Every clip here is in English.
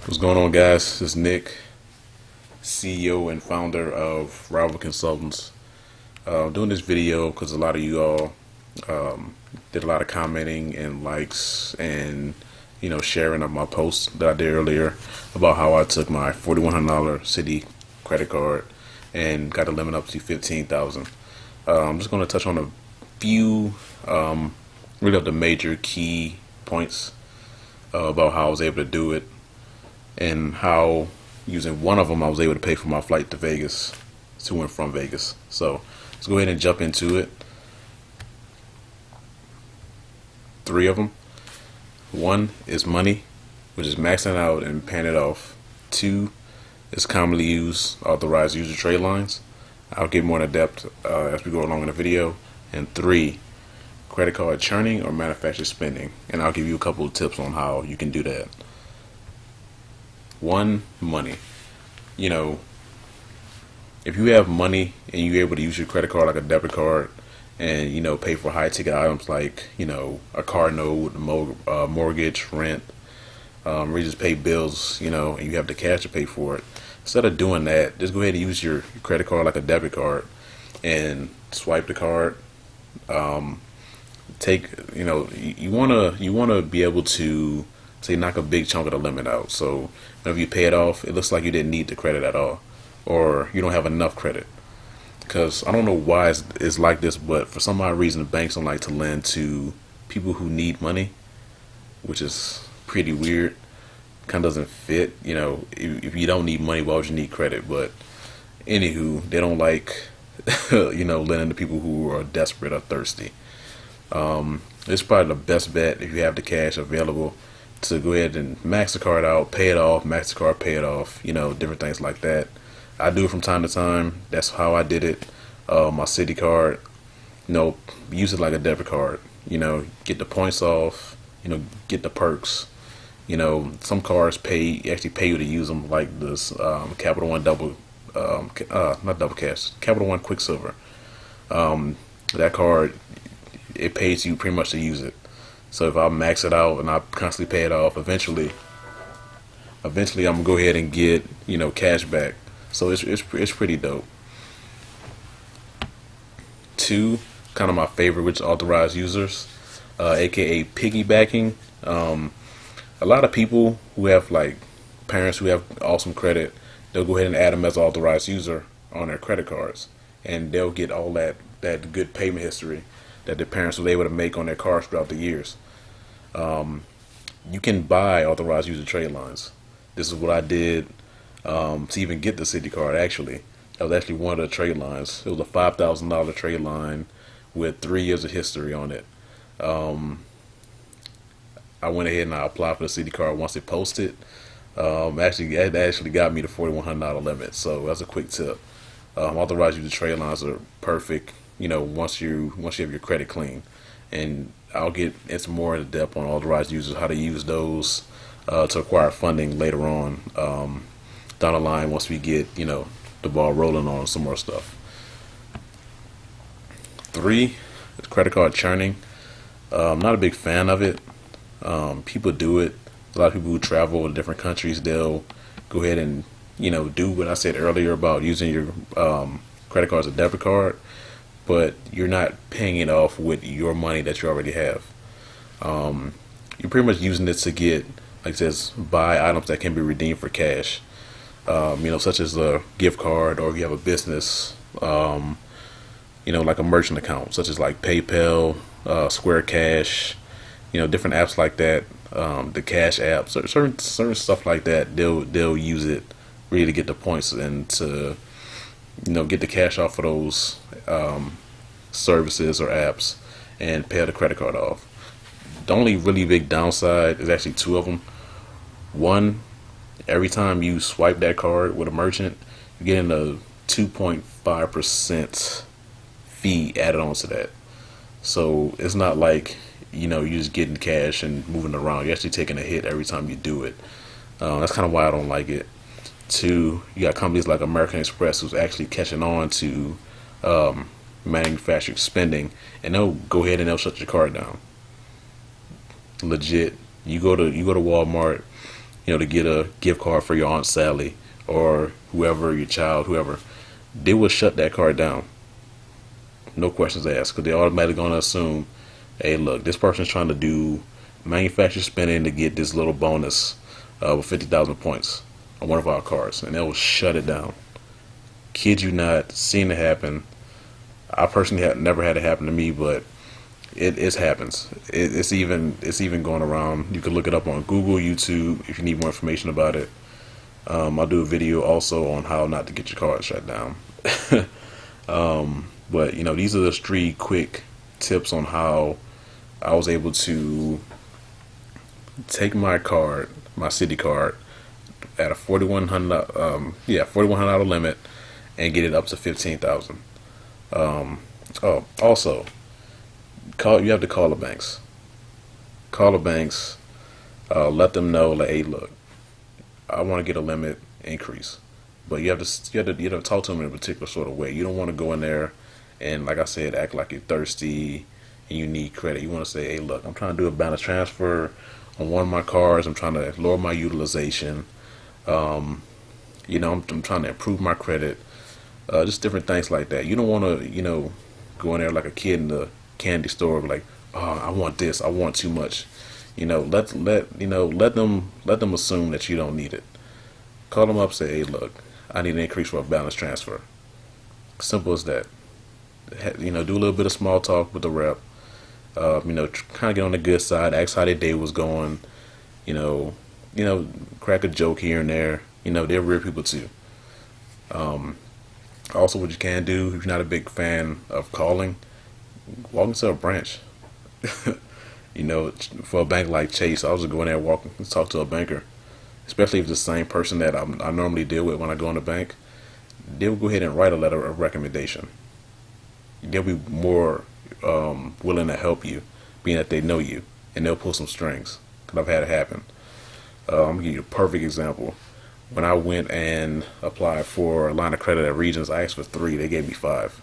What's going on, guys? This is Nick, CEO and founder of Rival Consultants. Doing this video because a lot of you all did a lot of commenting and likes and sharing of my post that I did earlier about how I took my $4,100 Citi credit card and got the limit up to $15,000. I'm just going to touch on a few really of the major key points about how I was able to do it, and how using one of them I was able to pay for my flight to Vegas, to and from Vegas. So let's go ahead and jump into it. Three of them. One is money, which is maxing out and paying it off. Two is commonly used authorized user trade lines. I'll get more in depth as we go along in the video. And three, credit card churning or manufactured spending, and I'll give you a couple of tips on how you can do that. One, money. If you have money and you're able to use your credit card like a debit card and pay for high ticket items like a car note, mortgage, rent, or you just pay bills, and you have the cash to pay for it. Instead of doing that, just go ahead and use your credit card like a debit card and swipe the card. You wanna be able to say knock a big chunk of the limit out. So whenever you pay it off, it looks like you didn't need the credit at all, or you don't have enough credit. Because I don't know why it's like this, but for some odd reason, banks don't like to lend to people who need money, which is pretty weird. Kind of doesn't fit. If you don't need money, why would you need credit? But anywho, they don't like lending to people who are desperate or thirsty. It's probably the best bet if you have the cash available to go ahead and max the card out, pay it off, max the card, pay it off, different things like that. I do it from time to time. That's how I did it. My Citi card, use it like a debit card, get the points off, get the perks. Some cards actually pay you to use them, like this Capital One not double cash, Capital One Quicksilver. That card, it pays you pretty much to use it. So if I max it out and I constantly pay it off, eventually I'm gonna go ahead and get cash back. So it's pretty dope. Two, kind of my favorite, which authorized users, aka piggybacking. A lot of people who have parents who have awesome credit, they'll go ahead and add them as authorized user on their credit cards, and they'll get all that good payment history that their parents were able to make on their cars throughout the years. You can buy authorized user trade lines. This is what I did to even get the Citi card. Actually, that was actually one of the trade lines. It was a $5,000 trade line with 3 years of history on it. I went ahead and I applied for the Citi card once it posted. It actually got me the $4,100 limit. So that's a quick tip. Authorized user trade lines are perfect. Once you have your credit clean, and I'll get into more in depth on authorized users, how to use those to acquire funding later on down the line once we get the ball rolling on some more stuff. Three, credit card churning. I'm not a big fan of it. People do it. A lot of people who travel to different countries, they'll go ahead and do what I said earlier about using your credit card as a debit card, but you're not paying it off with your money that you already have. You're pretty much using it to get, like it says, buy items that can be redeemed for cash. Such as a gift card, or if you have a business, like a merchant account, such as like PayPal, Square Cash, different apps like that. The Cash app, certain stuff like that. They'll use it really to get the points and to get the cash off for those services or apps and pay the credit card off. The only really big downside is actually two of them. One, every time you swipe that card with a merchant, you're getting a 2.5% fee added onto that. So it's not like you're just getting cash and moving around. You're actually taking a hit every time you do it. That's kind of why I don't like it. Two, you got companies like American Express who's actually catching on to manufactured spending, and they'll go ahead and they'll shut your card down. Legit. You go to Walmart, to get a gift card for your Aunt Sally or whoever, your child, whoever, they will shut that card down. No questions asked, because they're automatically going to assume, hey, look, this person's trying to do manufacturer spending to get this little bonus with 50,000 points on one of our cards, and they will shut it down. Kid you not, seen it happen. I personally have never had it happen to me, but it happens. It's even going around. You can look it up on Google, YouTube, if you need more information about it. I'll do a video also on how not to get your card shut down. But these are the 3 quick tips on how I was able to take my card, my Citi card, at a $4,100 limit, and get it up to 15,000. Also, you have to call the banks. Call the banks. Let them know, like, hey, look, I want to get a limit increase, but you have to talk to them in a particular sort of way. You don't want to go in there and, like I said, act like you're thirsty and you need credit. You want to say, hey, look, I'm trying to do a balance transfer on one of my cards. I'm trying to lower my utilization. I'm trying to improve my credit. Just different things like that. You don't want to, go in there like a kid in the candy store, like, oh, I want this, I want too much. Let them assume that you don't need it. Call them up, say, hey, look, I need an increase for a balance transfer. Simple as that. Do a little bit of small talk with the rep. Kind of get on the good side, ask how their day was going. Crack a joke here and there. They're real people too. Also, what you can do, if you're not a big fan of calling, walk into a branch. For a bank like Chase, I was just going there, walk and talk to a banker, especially if it's the same person that I normally deal with when I go in the bank. They'll go ahead and write a letter of recommendation. They'll be more willing to help you, being that they know you, and they'll pull some strings. Because I've had it happen. I'm going to give you a perfect example. When I went and applied for a line of credit at Regions, I asked for 3. They gave me 5.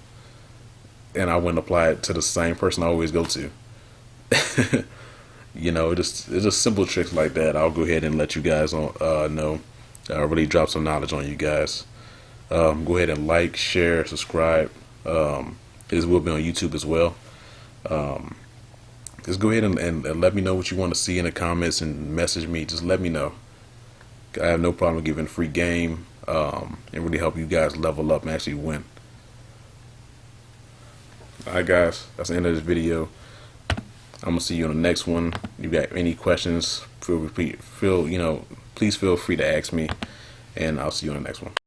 And I went and applied to the same person I always go to. It's just simple tricks like that. I'll go ahead and let you guys know. Really drop some knowledge on you guys. Go ahead and like, share, subscribe. This will be on YouTube as well. Just go ahead and let me know what you want to see in the comments and message me. Just let me know. I have no problem giving a free game and really help you guys level up and actually win. Alright guys, that's the end of this video. I'm gonna see you on the next one. If you got any questions, please feel free to ask me, and I'll see you on the next one.